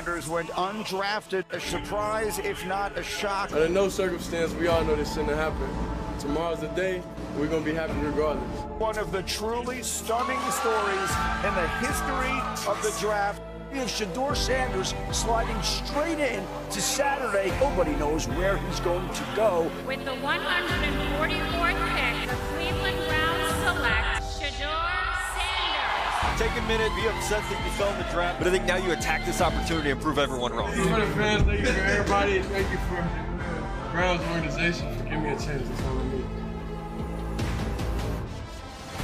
Sanders went undrafted. A surprise, if not a shock. Under no circumstance, we all know this shouldn't have happened. Tomorrow's the day. We're going to be happy regardless. One of the truly stunning stories in the history of the draft. We have Shedeur Sanders sliding straight in to Saturday. Nobody knows where he's going to go. With the 144th pick, the Cleveland Browns select Shedeur Sanders. Take a minute, be upset that you fell in the draft, but I think now you attack this opportunity and prove everyone wrong. Thank you for the fans, thank you for everybody, thank you for the Browns organization for giving me a chance. That's all I need.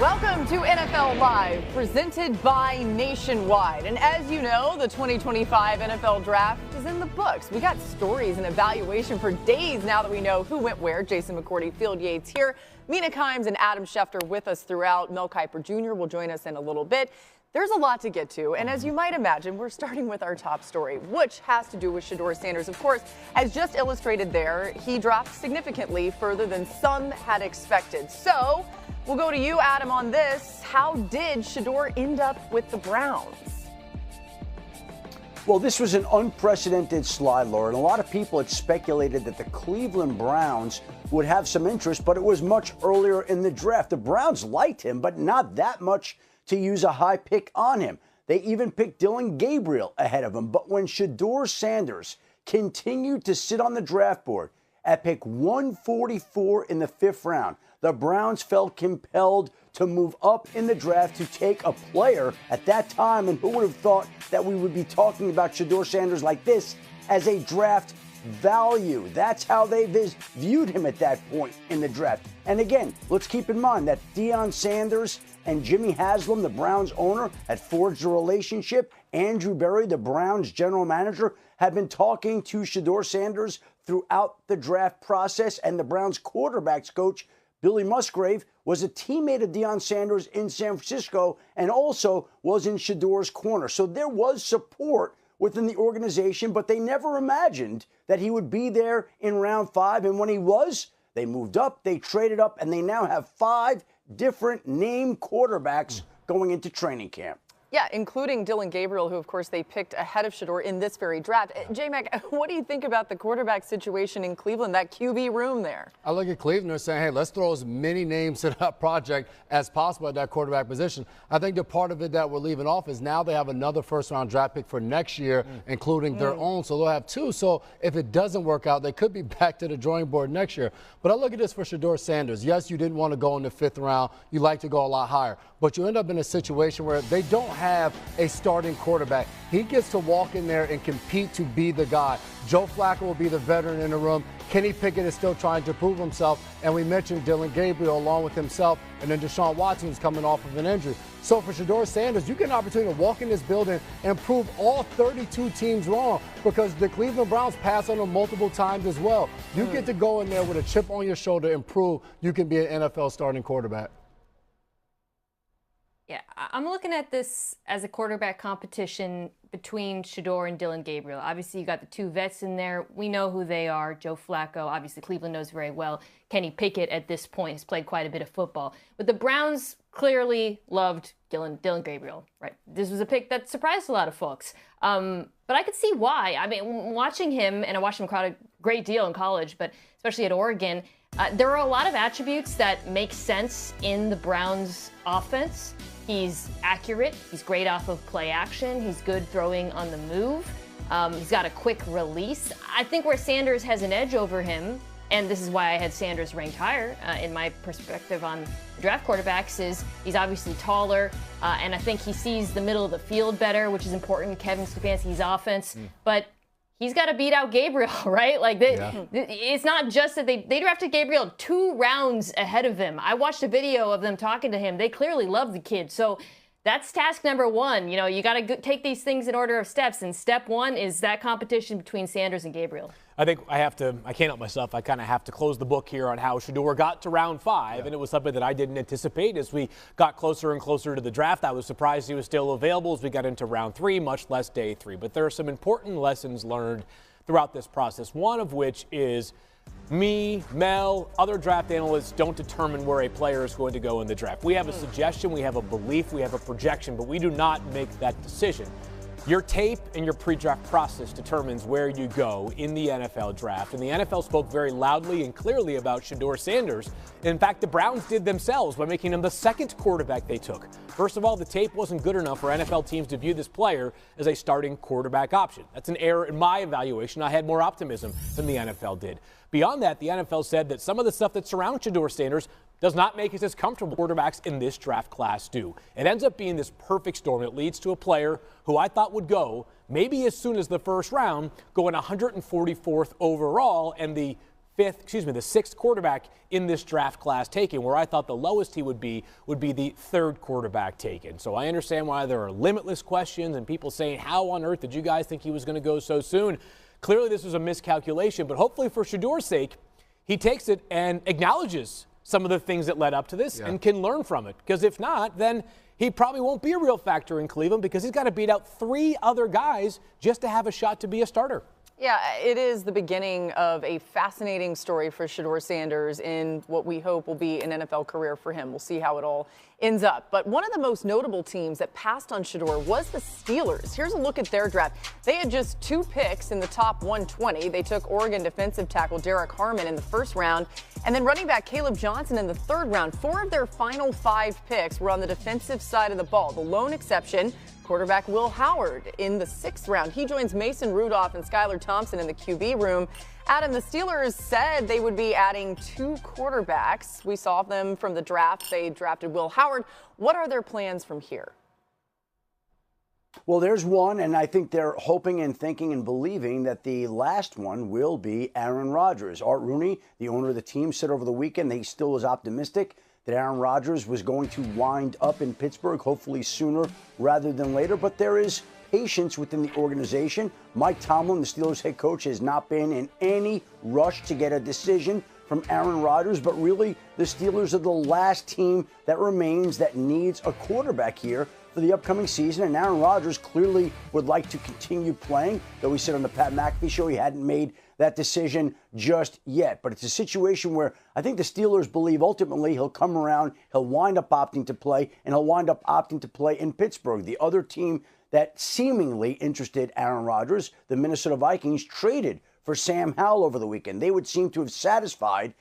Welcome to NFL Live, presented by Nationwide. And as you know, the 2025 NFL Draft is in the books. We got stories and evaluation for days now that we know who went where. Jason McCourty, Field Yates here, Mina Kimes and Adam Schefter with us throughout. Mel Kiper Jr. will join us in a little bit. There's a lot to get to, and as you might imagine, we're starting with our top story, which has to do with Shedeur Sanders. Of course, as just illustrated there, he dropped significantly further than some had expected. So we'll go to you, Adam, on this. How did Shedeur end up with the Browns? Well, this was an unprecedented slide, Laura, and a lot of people had speculated that the Cleveland Browns would have some interest, but it was much earlier in the draft. The Browns liked him, but not that much to use a high pick on him. They even picked Dillon Gabriel ahead of him. But when Shedeur Sanders continued to sit on the draft board at pick 144 in the 5th round, the Browns felt compelled to move up in the draft to take a player at that time. And who would have thought that we would be talking about Shedeur Sanders like this as a draft value? That's how they viewed him at that point in the draft. And again, let's keep in mind that Deion Sanders and Jimmy Haslam, the Browns owner, had forged a relationship. Andrew Berry, the Browns general manager, had been talking to Shedeur Sanders throughout the draft process. And the Browns quarterbacks coach, Billy Musgrave, was a teammate of Deion Sanders in San Francisco and also was in Shedeur's corner. So there was support within the organization, but they never imagined that he would be there in round 5. And when he was, they moved up, they traded up, and they now have 5 different named quarterbacks going into training camp. Yeah, including Dillon Gabriel, who, of course, they picked ahead of Shedeur in this very draft. J-Mac, what do you think about the quarterback situation in Cleveland, that QB room there? I look at Cleveland and saying, hey, let's throw as many names to that project as possible at that quarterback position. I think the part of it that we're leaving off is now they have another first-round draft pick for next year, including their own, so they'll have 2. So if it doesn't work out, they could be back to the drawing board next year. But I look at this for Shedeur Sanders. Yes, you didn't want to go in the 5th round. You like to go a lot higher. But you end up in a situation where they don't have a starting quarterback. He gets to walk in there and compete to be the guy. Joe Flacco will be the veteran in the room. Kenny Pickett is still trying to prove himself. And we mentioned Dillon Gabriel along with himself, and then Deshaun Watson is coming off of an injury. So for Shedeur Sanders, you get an opportunity to walk in this building and prove all 32 teams wrong, because the Cleveland Browns pass on him multiple times as well. You get to go in there with a chip on your shoulder and prove you can be an NFL starting quarterback. Yeah, I'm looking at this as a quarterback competition between Shedeur and Dillon Gabriel. Obviously, you got the 2 vets in there. We know who they are. Joe Flacco, obviously Cleveland knows very well. Kenny Pickett at this point has played quite a bit of football. But the Browns clearly loved Dillon Gabriel, right? This was a pick that surprised a lot of folks. But I could see why. I mean, watching him, and I watched him a great deal in college, but especially at Oregon, there are a lot of attributes that make sense in the Browns' offense. He's accurate. He's great off of play action. He's good throwing on the move. He's got a quick release. I think where Sanders has an edge over him, and this is why I had Sanders ranked higher in my perspective on draft quarterbacks, is he's obviously taller, and I think he sees the middle of the field better, which is important. Kevin Stefanski's offense. But he's got to beat out Gabriel, right? Like, it's not just that they drafted Gabriel 2 rounds ahead of him. I watched a video of them talking to him. They clearly love the kid. So that's task number 1. You know, you got to take these things in order of steps. And step 1 is that competition between Sanders and Gabriel. I think I can't help myself. I kind of have to close the book here on how Shedeur got to round 5, and it was something that I didn't anticipate as we got closer and closer to the draft. I was surprised he was still available as we got into round 3, much less day 3. But there are some important lessons learned throughout this process, one of which is me, Mel, other draft analysts don't determine where a player is going to go in the draft. We have a suggestion, we have a belief, we have a projection, but we do not make that decision. Your tape and your pre-draft process determines where you go in the NFL draft. And the NFL spoke very loudly and clearly about Shedeur Sanders. In fact, the Browns did themselves by making him the second quarterback they took. First of all, the tape wasn't good enough for NFL teams to view this player as a starting quarterback option. That's an error in my evaluation. I had more optimism than the NFL did. Beyond that, the NFL said that some of the stuff that surrounds Shedeur Sanders does not make us as comfortable quarterbacks in this draft class do. It ends up being this perfect storm. It leads to a player who I thought would go maybe as soon as the first round, going 144th overall, and the sixth quarterback in this draft class taken, where I thought the lowest he would be the third quarterback taken. So I understand why there are limitless questions and people saying, how on earth did you guys think he was going to go so soon? Clearly this was a miscalculation, but hopefully for Shedeur's sake, he takes it and acknowledges some of the things that led up to this and can learn from it. Because if not, then he probably won't be a real factor in Cleveland because he's got to beat out 3 other guys just to have a shot to be a starter. Yeah, it is the beginning of a fascinating story for Shedeur Sanders in what we hope will be an NFL career for him. We'll see how it all ends up. But one of the most notable teams that passed on Shedeur was the Steelers. Here's a look at their draft. They had just 2 picks in the top 120. They took Oregon defensive tackle Derek Harmon in the first round, and then running back Caleb Johnson in the third round. 4 of their final 5 picks were on the defensive side of the ball. The lone exception, quarterback Will Howard in the 6th round. He joins Mason Rudolph and Skylar Thompson in the QB room. Adam, the Steelers said they would be adding 2 quarterbacks. We saw them from the draft. They drafted Will Howard. What are their plans from here? Well, there's one, and I think they're hoping and thinking and believing that the last one will be Aaron Rodgers. Art Rooney, the owner of the team, said over the weekend that he still was optimistic that Aaron Rodgers was going to wind up in Pittsburgh, hopefully sooner rather than later. But there is patience within the organization. Mike Tomlin, the Steelers head coach, has not been in any rush to get a decision from Aaron Rodgers, but really the Steelers are the last team that remains that needs a quarterback here for the upcoming season, and Aaron Rodgers clearly would like to continue playing, though he said on the Pat McAfee show he hadn't made that decision just yet. But it's a situation where I think the Steelers believe ultimately he'll come around, he'll wind up opting to play, and he'll wind up opting to play in Pittsburgh. The other team that seemingly interested Aaron Rodgers, the Minnesota Vikings, traded for Sam Howell over the weekend. They would seem to have satisfied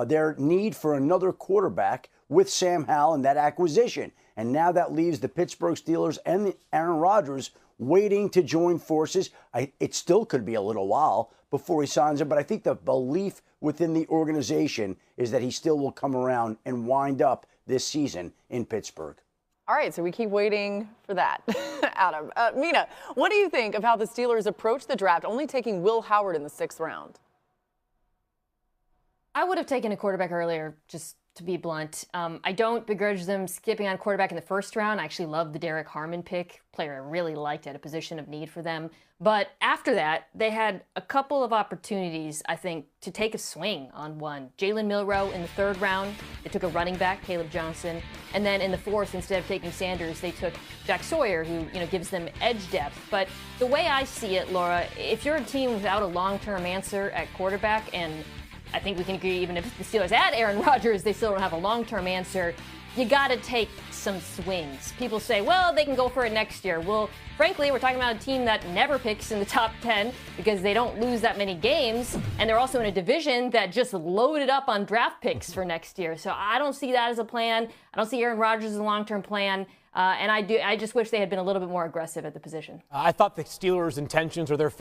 their need for another quarterback with Sam Howell and that acquisition. And now that leaves the Pittsburgh Steelers and the Aaron Rodgers waiting to join forces. It still could be a little while before he signs it, but I think the belief within the organization is that he still will come around and wind up this season in Pittsburgh. All right, so we keep waiting for that. Adam, Mina, what do you think of how the Steelers approached the draft, only taking Will Howard in the 6th round? I would have taken a quarterback earlier, just to be blunt. I don't begrudge them skipping on quarterback in the 1st round. I actually love the Derek Harmon pick, player I really liked at a position of need for them. But after that, they had a couple of opportunities, I think, to take a swing on one. Jalen Milroe in the 3rd round. They took a running back, Caleb Johnson. And then in the 4th, instead of taking Sanders, they took Jack Sawyer, who gives them edge depth. But the way I see it, Laura, if you're a team without a long-term answer at quarterback, and I think we can agree even if the Steelers add Aaron Rodgers, they still don't have a long-term answer, you got to take some swings. People say, well, they can go for it next year. Well, frankly, we're talking about a team that never picks in the top 10 because they don't lose that many games, and they're also in a division that just loaded up on draft picks for next year. So I don't see that as a plan. I don't see Aaron Rodgers as a long-term plan. And I just wish they had been a little bit more aggressive at the position. I thought the Steelers' intentions or their